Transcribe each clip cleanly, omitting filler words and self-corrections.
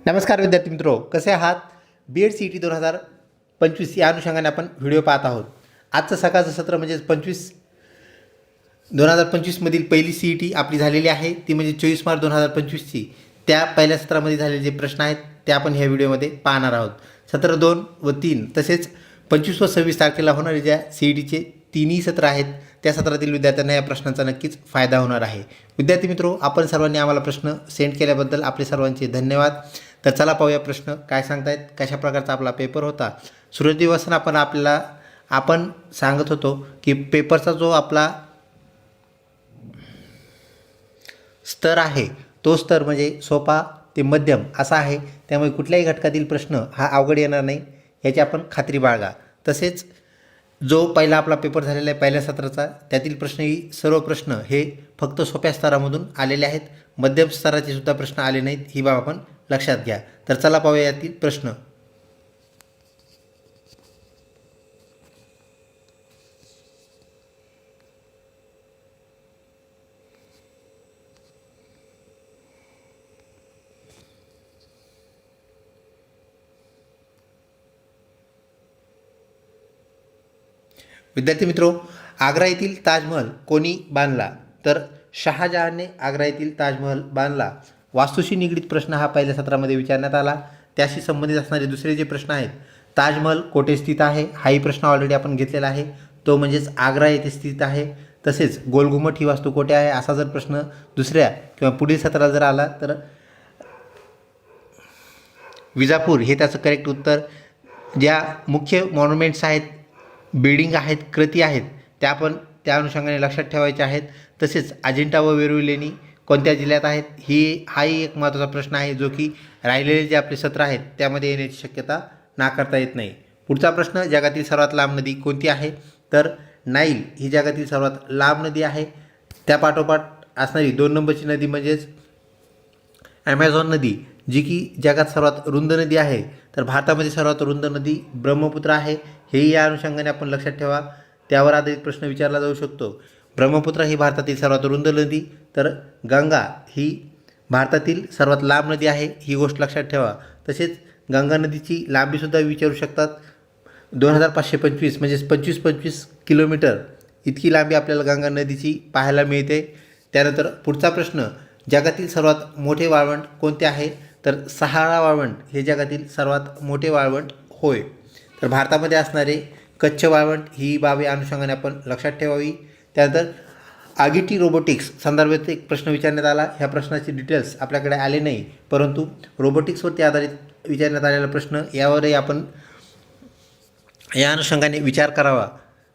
नमस्कार विद्यार्थी मित्रो, कसे आहात? BEd CET 2025 या अनुषंगाने आपण व्हिडिओ पाहत आहोत. आजचं सकाळचं सत्र म्हणजेच 2025मधील पहिली CET आपली झालेली आहे. ती म्हणजे 24 मार्च 2025ची. त्या पहिल्या सत्रामध्ये झालेले जे प्रश्न आहेत ते आपण ह्या व्हिडिओमध्ये पाहणार आहोत. सत्र 2 व 3 तसेच 25 व 26 तारखेला होणारे ज्या CETचे तिन्ही सत्र आहेत त्या सत्रातील विद्यार्थ्यांना या प्रश्नांचा नक्कीच फायदा होणार आहे. विद्यार्थी मित्रो, आपण सर्वांनी आम्हाला प्रश्न सेंड केल्याबद्दल आपले सर्वांचे धन्यवाद. तर चला पाहूया प्रश्न काय सांगतायत, कशा प्रकारचा आपला पेपर होता. सुरुवातीपासून आपण सांगत होतो की पेपरचा जो आपला स्तर आहे तो स्तर म्हणजे सोपा ते मध्यम असा आहे. त्यामुळे कुठल्याही घटकातील प्रश्न हा अवघड येणार नाही याची आपण खात्री बाळगा. तसेच जो पहिला आपला पेपर झालेला आहे पहिल्या सत्राचा त्यातील प्रश्नही सर्व प्रश्न हे फक्त सोप्या स्तरामधून आलेले आहेत. मध्यम स्तराचे सुद्धा प्रश्न आले नाहीत, ही बाब आपण लक्षात घ्या. तर चला पाहूया यातील प्रश्न. विद्यार्थी मित्रो, आग्रा येथील ताजमहल कोणी बांधला? तर शहाजहानने आग्रा येथील ताजमहल बांधला. वास्तूशी निगडीत प्रश्न हा पहिल्या सत्रामध्ये विचारण्यात आला. त्याशी संबंधित असणारे दुसरे जे प्रश्न आहेत, ताजमहल कोठे स्थित आहे हाही प्रश्न ऑलरेडी आपण घेतलेला आहे, तो म्हणजेच आग्रा येथे स्थित आहे. तसेच गोलघुमट ही वास्तू कोठे आहे असा जर प्रश्न दुसऱ्या किंवा पुढील सत्राला जर आला तर विजापूर हे त्याचं करेक्ट उत्तर. ज्या मुख्य मॉन्युमेंट्स आहेत, बिल्डिंग आहेत, कृती आहेत त्या पण त्या अनुषंगाने लक्षात ठेवायच्या आहेत. तसेच अजिंठा व वेरूळ लेणी कोणत्या जिल्ह्यात आहेत हाही एक महत्त्वाचा प्रश्न आहे, जो की राहिलेले जे आपले सत्र आहेत त्यामध्ये येण्याची शक्यता नाकारता येत नाही. पुढचा प्रश्न, जगातील सर्वात लांब नदी कोणती आहे? तर नाईल ही जगातील सर्वात लांब नदी आहे. त्यापाठोपाठ असणारी 2 नंबरची नदी म्हणजेच ॲमेझॉन नदी, जी की जगात सर्वात रुंद नदी आहे. तर भारतामध्ये सर्वात रुंद नदी ब्रह्मपुत्र आहे. हेही या अनुषंगाने आपण लक्षात ठेवा. त्यावर आधारित प्रश्न विचारला जाऊ शकतो. ब्रह्मपुत्र ही भारतातील सर्वात रुंद नदी, तर गंगा ही भारतातील सर्वात लांब नदी आहे, ही गोष्ट लक्षात ठेवा. तसेच गंगा नदीची लांबीसुद्धा विचारू शकतात. 2525 म्हणजेच 25 किलोमीटर इतकी लांबी आपल्याला गंगा नदीची पाहायला मिळते. त्यानंतर पुढचा प्रश्न, जगातील सर्वात मोठे वाळवंट कोणते आहे? तर सहारा वाळवंट हे जगातील सर्वात मोठे वाळवंट होय. तर भारतामध्ये असणारे कच्छ वाळवंट ही बाबी अनुषंगाने आपण लक्षात ठेवावी. त्यानंतर आगिटी रोबोटिक्स संदर्भात एक प्रश्न विचारण्यात आला. ह्या प्रश्नाचे डिटेल्स आपल्याकडे आले नाही, परंतु रोबोटिक्सवरती आधारित विचारण्यात आलेला प्रश्न यावरही आपण या अनुषंगाने विचार करावा.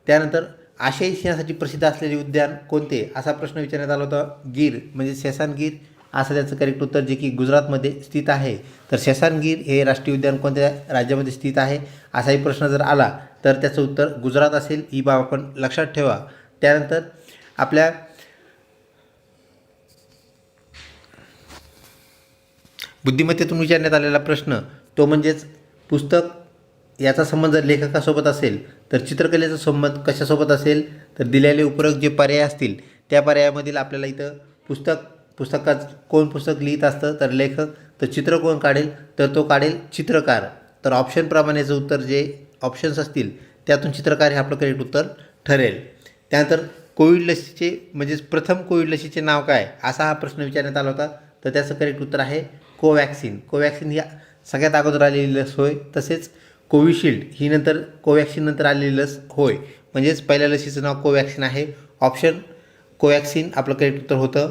त्यानंतर आशियाई सिंहासाठी प्रसिद्ध असलेले उद्यान कोणते असा प्रश्न विचारण्यात आला होता. गीर म्हणजे सेसान गीर असं त्याचं करेक्ट उत्तर, जे की गुजरातमध्ये स्थित आहे. तर सेसान गीर हे राष्ट्रीय उद्यान कोणत्या राज्यामध्ये स्थित आहे असाही प्रश्न जर आला तर त्याचं उत्तर गुजरात असेल, ही बाब आपण लक्षात ठेवा. त्यानंतर आपल्या बुद्धिमत्तेतून विचारण्यात आलेला प्रश्न तो म्हणजेच पुस्तक याचा संबंध जर लेखकासोबत असेल तर चित्रकलेचा संबंध कशासोबत असेल? तर दिलेले उपरोक्त जे पर्याय असतील त्या पर्यायामधील आपल्याला इथं पुस्तकात कोण पुस्तक लिहित असतं तर लेखक, तर चित्र कोण काढेल तर तो काढेल चित्रकार. तर ऑप्शनप्रमाणेचं उत्तर जे ऑप्शन्स असतील त्यातून चित्रकार हे आपलं करेक्ट उत्तर ठरेल. त्यानंतर कोविड लसीचे म्हणजेच प्रथम कोविड लसीचे नाव काय असा हा प्रश्न विचारण्यात आला होता. तर त्याचं करेक्ट उत्तर आहे कोवॅक्सिन. कोवॅक्सिन ही सगळ्यात अगोदर आलेली लस होय. तसेच कोविशिल्ड ही कोवॅक्सिन नंतर आलेली लस होय. म्हणजेच पहिल्या लसीचं नाव कोवॅक्सिन आहे. ऑप्शन कोवॅक्सिन आपलं करेक्ट उत्तर होतं.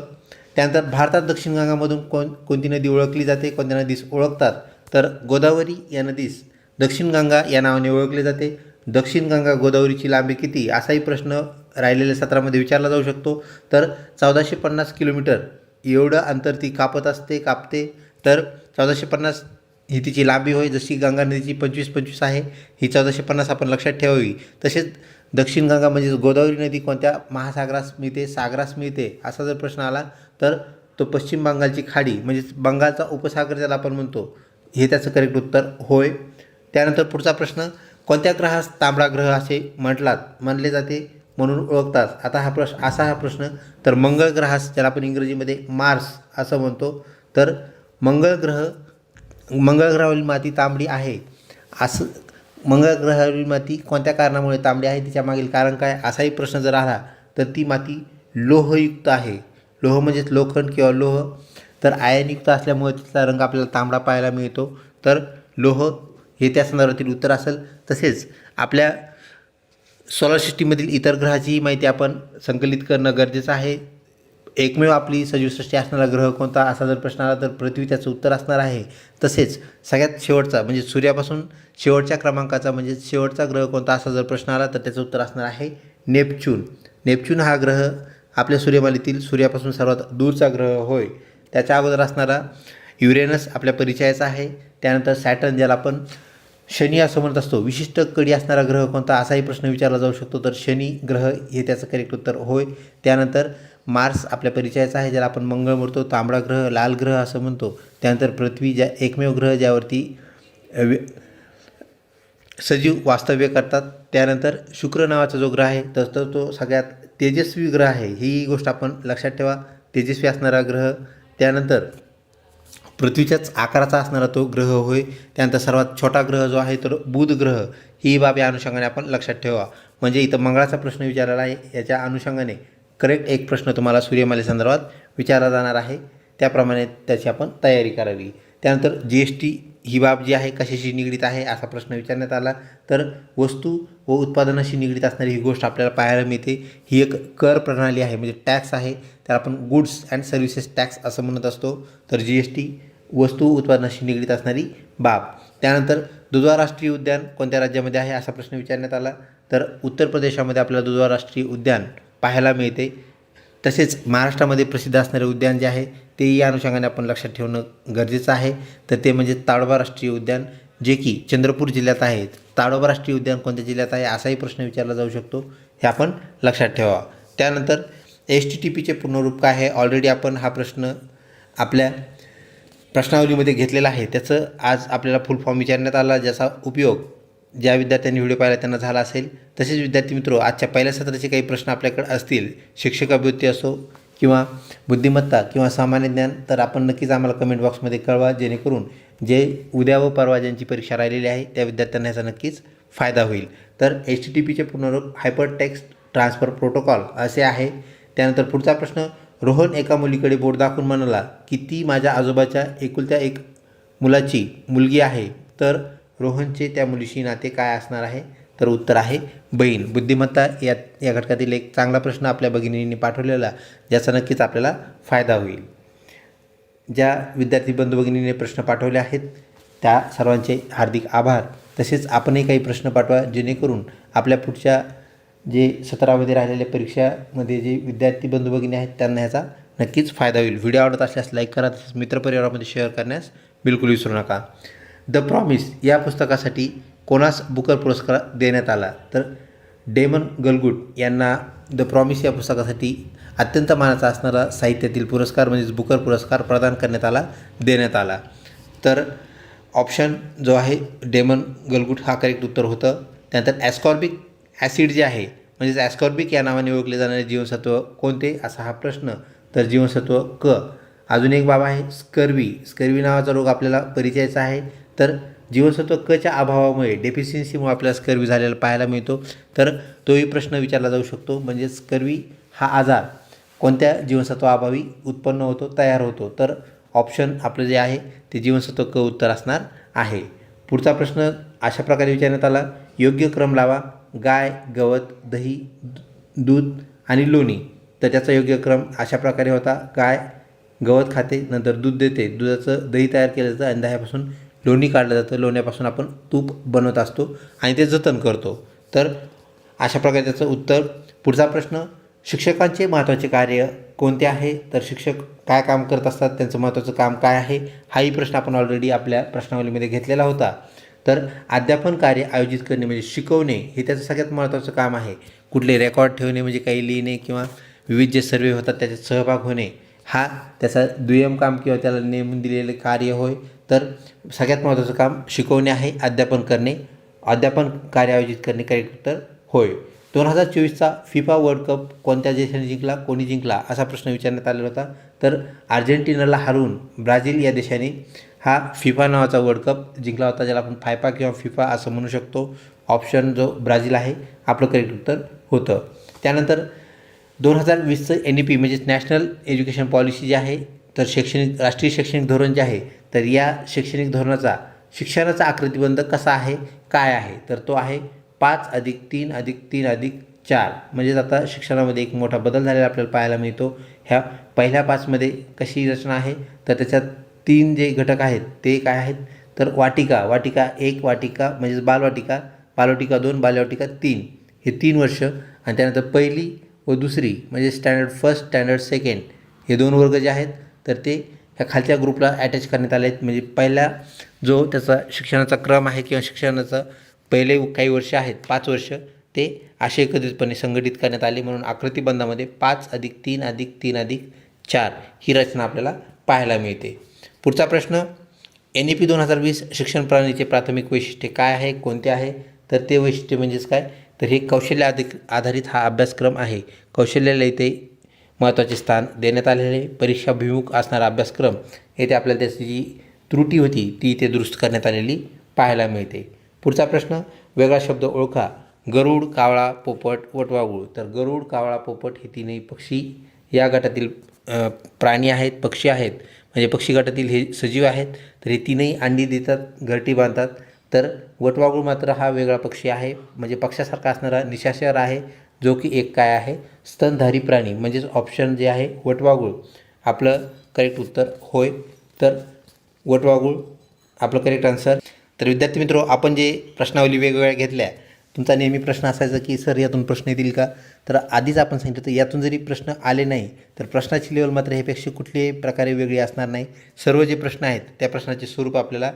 त्यानंतर भारतात दक्षिण गंगामधून कोणती नदी ओळखली जाते, कोणत्या नदीस ओळखतात? तर गोदावरी या नदीस दक्षिण गंगा या नावाने ओळखले जाते. दक्षिण गंगा गोदावरीची लांबी किती असाही प्रश्न राहिलेल्या सत्रामध्ये विचारला जाऊ शकतो. तर 1450 किलोमीटर एवढं अंतर ती कापते. तर 1450 ही तिची लांबी होय. जशी गंगा नदीची 25 आहे, ही 1450 आपण लक्षात ठेवावी. तसेच दक्षिण गंगा म्हणजेच गोदावरी नदी कोणत्या महासागरास मिळते, सागरास मिळते असा जर प्रश्न आला तर तो पश्चिम बंगालची खाडी म्हणजेच बंगालचा उपसागर ज्याला आपण म्हणतो, हे त्याचं करेक्ट उत्तर होय. त्यानंतर पुढचा प्रश्न, कोणत्या ग्रहास तांबडा ग्रह असे म्हणले जाते म्हणून ओळखतात? आता हा प्रश्न तर मंगळ ग्रहास, ज्याला आपण इंग्रजीमध्ये मार्स असं म्हणतो, तर मंगळ ग्रह मंगळ ग्रहावरील माती तांबडी आहे असं मंगळ ग्रहावरील माती कोणत्या कारणामुळे तांबडी आहे, तिच्या मागील कारण काय, असाही प्रश्न जर आला तर ती माती लोहयुक्त आहे. लोह म्हणजेच लोखंड किंवा लोह, तर आयनयुक्त असल्यामुळे तिचा रंग आपल्याला तांबडा पाहायला मिळतो. तर लोह हे त्या संदर्भातील उत्तर असेल. तसेच आपल्या सोलर सिस्टीममधील इतर ग्रहाचीही माहिती आपण संकलित करणं गरजेचं आहे. एकमेव आपली सजीवसृष्टी असणारा ग्रह कोणता असा जर प्रश्न आला तर पृथ्वी त्याचं उत्तर असणार आहे. तसेच सगळ्यात शेवटचा म्हणजे सूर्यापासून शेवटच्या क्रमांकाचा म्हणजे शेवटचा ग्रह कोणता असा जर प्रश्न आला तर त्याचं उत्तर असणार आहे नेपच्यून. नेपच्यून हा ग्रह आपल्या सूर्यमालेतील सूर्यापासून सर्वात दूरचा ग्रह होय. त्याच्या अगोदर असणारा युरेनस आपल्या परिचयाचा आहे. त्यानंतर सॅटर्न, ज्याला आपण शनी असं म्हणत असतो, विशिष्ट कडी असणारा ग्रह कोणता असाही प्रश्न विचारला जाऊ शकतो. तर शनी ग्रह हे त्याचं करेक्ट उत्तर होय. त्यानंतर मार्स आपल्या परिचयाचा आहे, ज्याला आपण मंगळ म्हणतो, तांबडा ग्रह, लाल ग्रह असं म्हणतो. त्यानंतर पृथ्वी, ज्या एकमेव ग्रह ज्यावरती सजीव वास्तव्य करतात. त्यानंतर शुक्र नावाचा जो ग्रह आहे तर तो सगळ्यात तेजस्वी ग्रह आहे, ही गोष्ट आपण लक्षात ठेवा, तेजस्वी असणारा ग्रह. त्यानंतर पृथ्वीच्याच आकाराचा असणारा तो ग्रह होय. त्यानंतर सर्वात छोटा ग्रह जो आहे तर बुध ग्रह, ही बाब या अनुषंगाने आपण लक्षात ठेवा. म्हणजे इथं मंगळाचा प्रश्न विचारलेला आहे, याच्या अनुषंगाने करेक्ट एक प्रश्न तुम्हाला सूर्यमालेसंदर्भात विचारला जाणार आहे. त्याप्रमाणे त्याची आपण तयारी करावी. त्यानंतर GST ही बाब जी आहे कशाशी निगडीत आहे असा प्रश्न विचारण्यात आला. तर वस्तू व उत्पादनाशी निगडीत असणारी ही गोष्ट आपल्याला पाहायला मिळते. ही एक कर प्रणाली आहे, म्हणजे टॅक्स आहे, त्याला आपण गुड्स अँड सर्व्हिसेस टॅक्स असं म्हणत असतो. तर GST वस्तू उत्पादनाशी निगडीत असणारी बाब. त्यानंतर दुधवा राष्ट्रीय उद्यान कोणत्या राज्यामध्ये आहे असा प्रश्न विचारण्यात आला. तर उत्तर प्रदेशामध्ये आपल्याला दुधवा राष्ट्रीय उद्यान पाहायला मिळते. तसेच महाराष्ट्रामध्ये प्रसिद्ध असणारे उद्यान जे आहे तेही या अनुषंगाने आपण लक्षात ठेवणं गरजेचं आहे. तर ते म्हणजे ताडोबा राष्ट्रीय उद्यान, जे की चंद्रपूर जिल्ह्यात आहे. ताडोबा राष्ट्रीय उद्यान कोणत्या जिल्ह्यात आहे असाही प्रश्न विचारला जाऊ शकतो, हे आपण लक्षात ठेवा. त्यानंतर HTTPचे पूर्णरूप काय आहे, ऑलरेडी आपण हा प्रश्न आपल्या प्रश्नावलीमध्ये घेतलेला आहे. त्याचं आज आपल्याला फुल फॉर्म विचारण्यात आला, ज्याचा उपयोग ज्या विद्यार्थ्यांनी व्हिडिओ पाहिला त्यांना झाला असेल. तसेच विद्यार्थी मित्र, आजच्या पहिल्या सत्राचे काही प्रश्न आपल्याकडे असतील, शिक्षकाभिवृत्ती असो किंवा बुद्धिमत्ता किंवा सामान्य ज्ञान, तर आपण नक्कीच आम्हाला कमेंट बॉक्समध्ये कळवा, जेणेकरून जे उद्या व परवा ज्यांची परीक्षा राहिलेली आहे त्या विद्यार्थ्यांना याचा नक्कीच फायदा होईल. तर HTTPचे पूर्णरूप हायपर टेक्स्ट ट्रान्सफर प्रोटोकॉल असे आहे. त्यानंतर पुढचा प्रश्न, रोहन एका मुलीकडे बोट दाखवून म्हणाला की ती माझ्या आजोबाच्या एकुलत्या एक मुलाची मुलगी आहे. तर रोहनचे त्या मुलीशी नाते काय असणार आहे, तर उत्तर आहे बहीण. बुद्धिमत्ता या घटकातील एक चांगला प्रश्न आपल्या भगिनींनी पाठवलेला, ज्याचा नक्कीच आपल्याला फायदा होईल. ज्या विद्यार्थी बंधू भगिनींनी प्रश्न पाठवले आहेत त्या सर्वांचे हार्दिक आभार. तसेच आपणही काही प्रश्न पाठवा, जेणेकरून आपल्या पुढच्या जे सत्रामध्ये राहिलेल्या परीक्षामध्ये जे विद्यार्थी बंधू भगिनी आहेत त्यांना ह्याचा नक्कीच फायदा होईल. व्हिडिओ आवडत असल्यास लाईक करा, तसेच मित्रपरिवारामध्ये शेअर करण्यास बिलकुल विसरू नका. द प्रॉमिस या पुस्तकासाठी कोणास बुकर पुरस्कार देण्यात आला, तर डेमन गलगुट यांना द प्रॉमिस या पुस्तकासाठी अत्यंत मानाचा असणारा साहित्यातील पुरस्कार म्हणजेच बुकर पुरस्कार प्रदान करण्यात देण्यात आला. तर ऑप्शन जो आहे डेमन गलगुट हा करेक्ट उत्तर होतं. त्यानंतर ॲस्कॉर्बिक ॲसिड जे आहे म्हणजेच ॲस्कॉर्बिक या नावाने ओळखले जाणारे जीवनसत्व कोणते असा हा प्रश्न, तर जीवनसत्व क. अजून एक बाब आहे स्कर्वी नावाचा रोग आपल्याला परिचयाचा आहे. तर जीवनसत्व कच्या अभावामुळे, डेफिशियन्सीमुळे आपल्याला स्कर्वी झालेला पाहायला मिळतो. तर तोही प्रश्न विचारला जाऊ शकतो, म्हणजे स्कर्वी हा आजार कोणत्या जीवनसत्वाअभावी उत्पन्न होतो, तयार होतो. तर ऑप्शन आपलं जे आहे ते जीवनसत्व क उत्तर असणार आहे. पुढचा प्रश्न अशा प्रकारे विचारण्यात आला, योग्य क्रम लावा, गाय, गवत, दही, दूध आणि लोणी. तर त्याचा योग्य क्रम अशा प्रकारे होता, गाय गवत खाते, नंतर दूध देते, दुधाचं दही तयार केलं जातं आणि दह्यापासून लोणी काढलं जातं, लोण्यापासून आपण तूप बनवत असतो आणि ते जतन करतो. तर अशा प्रकारे त्याचं उत्तर. पुढचा प्रश्न, शिक्षकांचे महत्त्वाचे कार्य कोणते आहे, तर शिक्षक काय काम करत असतात, त्यांचं महत्त्वाचं काम काय आहे, हाही प्रश्न आपण ऑलरेडी आपल्या प्रश्नावलीमध्ये घेतलेला होता. तर अध्यापन कार्य आयोजित करणे म्हणजे शिकवणे हे त्याचं सगळ्यात महत्त्वाचं काम आहे. कुठले रेकॉर्ड ठेवणे म्हणजे काही लिहिणे किंवा विविध जे सर्वे होतात त्याच्यात सहभाग होणे, हा त्याचा दुय्यम काम किंवा त्याला नेमून दिलेले कार्य होय. तर सगळ्यात महत्त्वाचं काम शिकवणे आहे, अध्यापन करणे, अध्यापन कार्य आयोजित करणे करेक्ट उत्तर होय. 2024चा फिफा वर्ल्ड कप कोणत्या देशाने जिंकला, कोणी जिंकला असा प्रश्न विचारण्यात आलेला होता. तर अर्जेंटिनाला हरवून ब्राझील या देशाने हा फिफा नावाचा वर्ल्ड कप जिंकला होता, ज्याला आपण फायफा किंवा फिफा असं म्हणू शकतो. ऑप्शन जो ब्राझील आहे आपलं करेक्ट उत्तर होतं. त्यानंतर 2020चं NEP म्हणजेच नॅशनल एज्युकेशन पॉलिसी जी आहे, तर राष्ट्रीय शैक्षणिक धोरण जे आहे, तर या शैक्षणिक धोरणाचा शिक्षणाचा आकृतिबंध कसा आहे, काय आहे, तर तो आहे 5+3+3+4. म्हणजेच आता शिक्षणामध्ये एक मोठा बदल झालेला आपल्याला पाहायला मिळतो. ह्या पहिल्या 5मध्ये कशी रचना आहे, तर त्याच्यात 3 जे घटक आहेत ते काय आहेत, तर वाटिका 1, वाटिका म्हणजेच बालवाटिका, बालवाटिका 2, बालवाटिका 3, हे 3 वर्ष. आणि त्यानंतर पहिली व दुसरी म्हणजे स्टँडर्ड फर्स्ट, स्टँडर्ड सेकंड, हे 2 वर्ग जे आहेत तर ते ह्या खालच्या ग्रुपला अटॅच करण्यात आले आहेत. म्हणजे पहिला जो त्याचा शिक्षणाचा क्रम आहे किंवा शिक्षणाचं पहिले काही वर्ष आहेत 5 वर्ष, ते असे एकत्रितपणे संघटित करण्यात आले. म्हणून आकृतिबंधामध्ये 5+3+3+4 ही रचना आपल्याला पाहायला मिळते. पुढचा प्रश्न, NEP 2020 शिक्षण प्रणालीचे प्राथमिक वैशिष्ट्य काय आहे, कोणते आहे, तर ते वैशिष्ट्य म्हणजेच काय, तर हे कौशल्य आधारित हा अभ्यासक्रम आहे. कौशल्याला इथे महत्त्वाचे स्थान देण्यात आलेले. परीक्षाभिमुख असणारा अभ्यासक्रम, येथे आपल्याला त्याची जी त्रुटी होती ती इथे दुरुस्त करण्यात आलेली पाहायला मिळते. पुढचा प्रश्न, वेगळा शब्द ओळखा. गरुड, कावळा, पोपट, वटवाघूळ. तर गरुड, कावळा, पोपट हे तीनही पक्षी या गटातील प्राणी आहेत, पक्षी आहेत. म्हणजे पक्षी गटातील हे सजीव आहेत. तर हे तीनही अंडी देतात, घरटी बांधतात. तर वटवाघूळ मात्र हा वेगळा पक्षी आहे, म्हणजे पक्षासारखा असणारा निशाचर आहे, जो की एक काय आहे, स्तनधारी प्राणी. म्हणजेच ऑप्शन जे आहे वटवाघूळ आपलं करेक्ट उत्तर होय. तर वटवाघूळ आपलं करेक्ट आन्सर. तर विद्यार्थी मित्रो, आपण जे प्रश्नावली वेगवेगळ्या घेतल्या, तुमचा नेहमी प्रश्न असायचा की सर यातून प्रश्न येतील का, तर आधीच आपण सांगितलं तर यातून जरी प्रश्न आले नाही तर प्रश्नाची लेवल मात्र ह्यापेक्षा कुठल्याही प्रकारे वेगळी असणार नाही. सर्व जे प्रश्न आहेत त्या प्रश्नाचे स्वरूप आपल्याला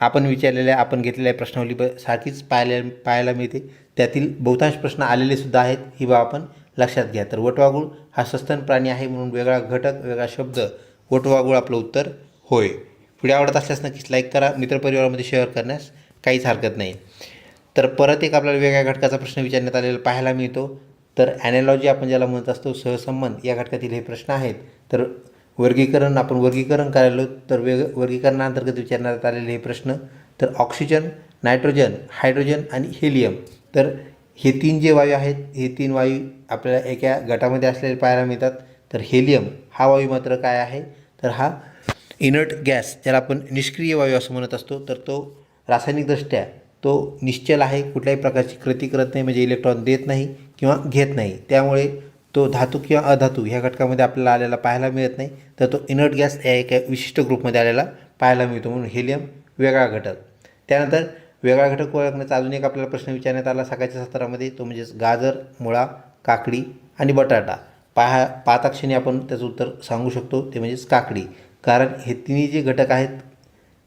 आपण विचारलेल्या, आपण घेतलेल्या प्रश्नावली सारखीच पाहायला मिळते. त्यातील बहुतांश प्रश्न आलेले सुद्धा आहेत, ही बाब आपण लक्षात घ्या. तर वटवाघूळ हा सस्तन प्राणी आहे, म्हणून वेगळा घटक, वेगळा शब्द, वटवाघूळ आपलं उत्तर होय. व्हिडिओ आवडत असल्यास नक्कीच लाईक करा, मित्रपरिवारामध्ये शेअर करण्यास काहीच हरकत नाही. तर परत एक आपल्याला वेगळ्या घटकाचा प्रश्न विचारण्यात आलेला पाहायला मिळतो. तर ॲनॉलॉजी आपण ज्याला म्हणत असतो, सहसंबंध, या घटकातील हे प्रश्न आहेत. तर आपण वर्गीकरण करायलो, तर वर्गीकरणाअंतर्गत विचारण्यात आलेले हे प्रश्न. तर ऑक्सिजन, नायट्रोजन, हायड्रोजन आणि हेलियम, तर हे 3 जे वायू आहेत, हे 3 वायू आपल्याला एका गटामध्ये असलेले पाहायला मिळतात. तर हेलियम हा वायू मात्र काय आहे, तर हा इनर्ट गॅस, ज्याला आपण निष्क्रिय वायू असं म्हणत असतो. तर तो रासायनिकदृष्ट्या तो निश्चल आहे, कुठल्याही प्रकारची कृती करत नाही, म्हणजे इलेक्ट्रॉन देत नाही किंवा घेत नाही. त्यामुळे तो धातू किंवा अधातू ह्या घटकामध्ये आपल्याला आलेला पाहायला मिळत नाही. तर तो इनर्ट गॅस या एका विशिष्ट ग्रुपमध्ये आलेला पाहायला मिळतो, म्हणून हेलियम वेगळा घटक. त्यानंतर वेगळा घटक ओळखण्याचा अजून एक आपल्याला प्रश्न विचारण्यात आला सकाळच्या सत्रामध्ये, तो म्हणजेच गाजर, मुळा, काकडी आणि बटाटा. पाहता क्षणी आपण त्याचं उत्तर सांगू शकतो, ते म्हणजेच काकडी. कारण हे तिन्ही जे घटक आहेत,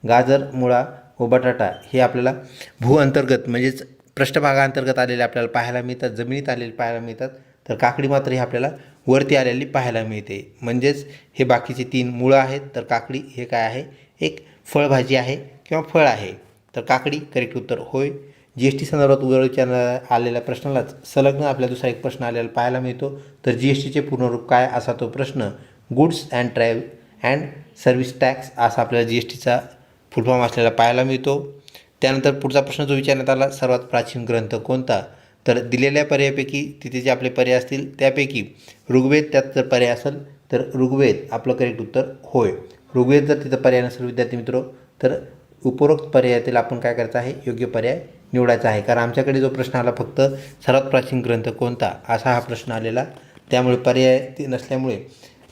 गाजर, मुळा व बटाटा, हे आपल्याला भूअंतर्गत म्हणजेच पृष्ठभागाअंतर्गत आलेले आपल्याला पाहायला मिळतात, जमिनीत आलेले पाहायला मिळतात. तर काकडी मात्र ही आपल्याला वरती आलेली पाहायला मिळते. म्हणजेच हे बाकीचे 3 मुळं आहेत, तर काकडी हे काय आहे, एक फळभाजी आहे किंवा फळ आहे. तर काकडी करेक्ट उत्तर होय. GST संदर्भात विचारण्यात आलेल्या प्रश्नालाच संलग्न आपल्या दुसरा एक प्रश्न आलेला पाहायला मिळतो. तर GSTचे पूर्णरूप काय, असा तो प्रश्न. गुड्स अँड सर्व्हिस टॅक्स असा आपल्याला GSTचा फुल फॉर्म असलेला पाहायला मिळतो. त्यानंतर पुढचा प्रश्न जो विचारण्यात आला, सर्वात प्राचीन ग्रंथ कोणता, तर दिलेल्या पर्यायापैकी तिथे जे आपले पर्याय असतील त्यापैकी ऋग्वेद त्यात जर पर्याय असेल तर ऋग्वेद आपलं करेक्ट उत्तर होय. ऋग्वेद जर तिथं पर्याय नसेल विद्यार्थी मित्र, तर उपरोक्त पर्यायातील आपण काय करायचं आहे, योग्य पर्याय निवडायचा आहे. कारण आमच्याकडे जो प्रश्न आला फक्त सर्वात प्राचीन ग्रंथ कोणता असा हा प्रश्न आलेला, त्यामुळे पर्याय नसल्यामुळे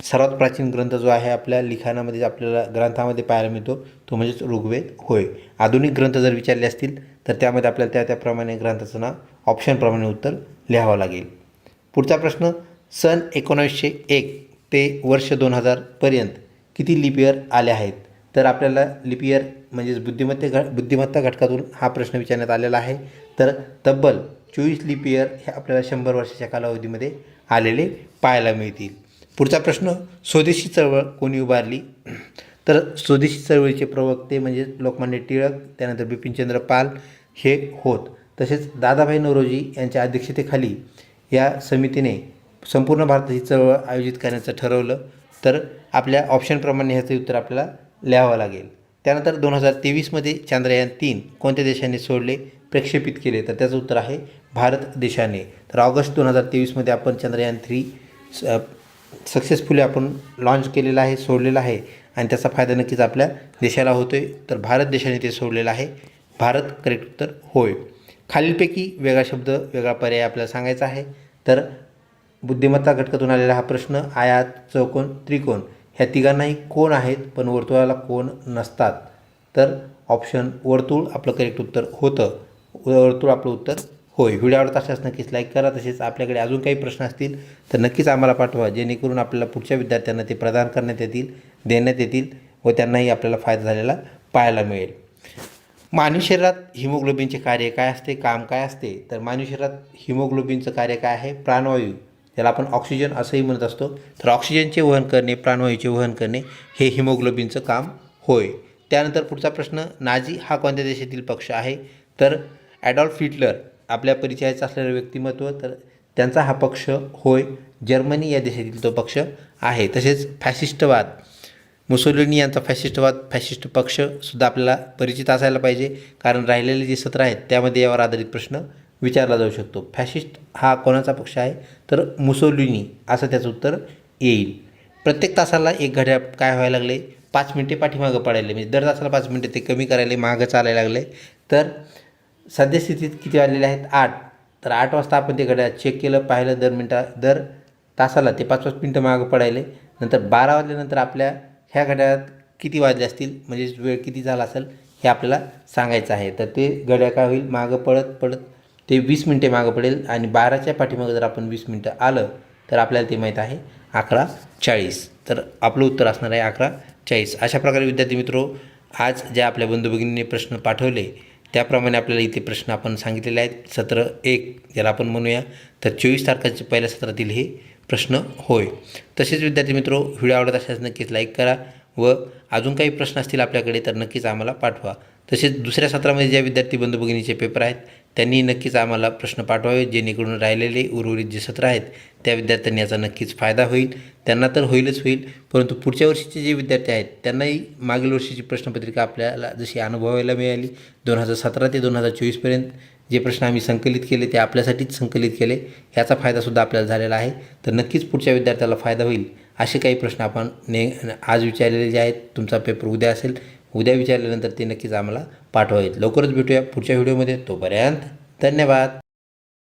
सर्वात प्राचीन ग्रंथ जो आहे आपल्या लिखाणामध्ये आपल्याला ग्रंथामध्ये पाहायला मिळतो तो म्हणजेच ऋग्वेद होय. आधुनिक ग्रंथ जर विचारले असतील तर त्यामध्ये आपल्याला त्याप्रमाणे ग्रंथाचं नाव ऑप्शनप्रमाणे उत्तर लिहावं लागेल. पुढचा प्रश्न, सन 1901 ते वर्ष 2000 पर्यंत किती लीप इयर आले आहेत. तर आपल्याला लीप इयर म्हणजेच बुद्धिमत्ता घटकातून हा प्रश्न विचारण्यात आलेला आहे. तर तब्बल 24 लीप इयर हे आपल्याला 100 वर्षाच्या कालावधीमध्ये आलेले पाहायला मिळतील. पुढचा प्रश्न, स्वदेशी चळवळ कोणी उभारली. तर स्वदेशी चळवळीचे प्रवक्ते म्हणजे लोकमान्य टिळक, त्यानंतर बिपिनचंद्र पाल हे होत. तसेच दादाभाई नौरोजी यांच्या अध्यक्षतेखाली या समितीने संपूर्ण भारताची चळवळ आयोजित करण्याचं ठरवलं. तर आपल्या ऑप्शनप्रमाणे ह्याचं उत्तर आपल्याला लिहावं लागेल. त्यानंतर 2023मध्ये चांद्रयान-3 कोणत्या देशाने सोडले, प्रक्षेपित केले? तर त्याचं उत्तर आहे भारत देशाने. तर ऑगस्ट 2023मध्ये आपण चांद्रयान-3 सक्सेसफुली आपण लॉन्च केलेलं आहे, सोडलेलं आहे आणि त्याचा फायदा नक्कीच आपल्या देशाला होतो आहे. तर भारत देशाने ते सोडलेलं आहे. भारत करेक्ट उत्तर होय. खालीलपैकी वेगळा शब्द, वेगळा पर्याय आपल्याला सांगायचा आहे. तर बुद्धिमत्ता घटकातून आलेला हा प्रश्न, आयात, चौकोन, त्रिकोण ह्या तिघांनाही कोण आहेत पण वर्तुळाला कोण नसतात. तर ऑप्शन वर्तुळ आपलं करेक्ट उत्तर होतं. वर्तुळ आपलं उत्तर होय. व्हिडिओ आवडत असल्यास नक्कीच लाईक करा. तसेच आपल्याकडे अजून काही प्रश्न असतील तर नक्कीच आम्हाला पाठवा, जेणेकरून आपल्याला पुढच्या विद्यार्थ्यांना ते प्रदान करण्यात येतील, देण्यात येतील व त्यांनाही आपल्याला फायदा झालेला पाहायला मिळेल. मानवी शरीरात हिमोग्लोबिनचे कार्य काय असते, काम काय असते? तर मानवी शरीरात हिमोग्लोबिनचं कार्य काय आहे? प्राणवायू, त्याला आपण ऑक्सिजन असंही म्हणत असतो. तर ऑक्सिजनचे वहन करणे, प्राणवायूचे वहन करणे हे हिमोग्लोबिनचं काम होय. त्यानंतर पुढचा प्रश्न, नाझी हा कोणत्या देशातील पक्ष आहे? तर ॲडॉल्फ हिटलर आपल्या परिचयाचं असलेलं व्यक्तिमत्व, तर त्यांचा हा पक्ष होय, जर्मनी या देशातील तो पक्ष आहे. तसेच फॅसिस्टवाद, मुसोलिनी यांचा फॅसिस्ट पक्षसुद्धा आपल्याला परिचित असायला पाहिजे, कारण राहिलेले जे सत्र आहेत त्यामध्ये यावर आधारित प्रश्न विचारला जाऊ शकतो. फॅसिस्ट हा कोणाचा पक्ष आहे? तर मुसोलिनी असं त्याचं उत्तर येईल. प्रत्येक तासाला एक घड्याळ काय व्हायला लागले? 5 मिनिटे पाठीमागं पडायले, म्हणजे दर तासाला 5 मिनिटे ते कमी करायला, मागं चालायला लागले. तर सद्यस्थितीत किती वाजलेले आहेत? 8. तर 8 वाजता आपण ते घड्याळ चेक केलं, पाहिलं, दर तासाला ते 5-5 मिनटं मागं पडायले. नंतर 12 वाजल्यानंतर आपल्या ह्या घड्याळात किती वाजले असतील, म्हणजे वेळ किती झाला असेल हे आपल्याला सांगायचं आहे. तर ते घड्याळ काय होईल, मागं पडत ते 20 मिनटे मागं पडेल आणि 12च्या पाठीमागं जर आपण 20 मिनटं आलं तर आपल्याला ते माहीत आहे 11:40. तर आपलं उत्तर असणार आहे 11:40. अशा प्रकारे विद्यार्थी मित्रो, आज ज्या आपल्या बंधू भगिनींनी प्रश्न पाठवले त्याप्रमाणे आपल्याला इथे प्रश्न आपण सांगितलेले आहेत. सत्र 1 ज्याला आपण म्हणूया, तर 24 तारखेच्या पहिल्या सत्रातील हे प्रश्न होय. तसेच विद्यार्थी मित्रो, व्हिडिओ आवडत असल्यास नक्कीच लाईक करा व अजून काही प्रश्न असतील आपल्याकडे तर नक्कीच आम्हाला पाठवा. तसेच दुसऱ्या सत्रामध्ये ज्या विद्यार्थी बंधू भगिनीचे पेपर आहेत त्यांनी नक्कीच आम्हाला प्रश्न पाठवावे, जेणेकरून राहिलेले उर्वरित जे सत्र आहेत त्या विद्यार्थ्यांनी याचा नक्कीच फायदा होईल. त्यांना तर होईलच होईल, परंतु पुढच्या वर्षीचे जे विद्यार्थी आहेत त्यांनाही मागील वर्षीची प्रश्नपत्रिका आपल्याला जशी अनुभवायला मिळाली 2017 ते 2024पर्यंत जे प्रश्न आम्ही संकलित केले ते आपल्यासाठीच संकलित केले, याचा फायदासुद्धा आपल्याला झालेला आहे. तर नक्कीच पुढच्या विद्यार्थ्याला फायदा होईल असे काही प्रश्न आपण आज विचारलेले जे आहेत. तुमचा पेपर उद्या असेल, उद्या विचारल्यानंतर ते नक्कीच आम्हाला पाठवावेत. लवकरच भेटूया पुढच्या व्हिडिओमध्ये. तोपर्यंत धन्यवाद.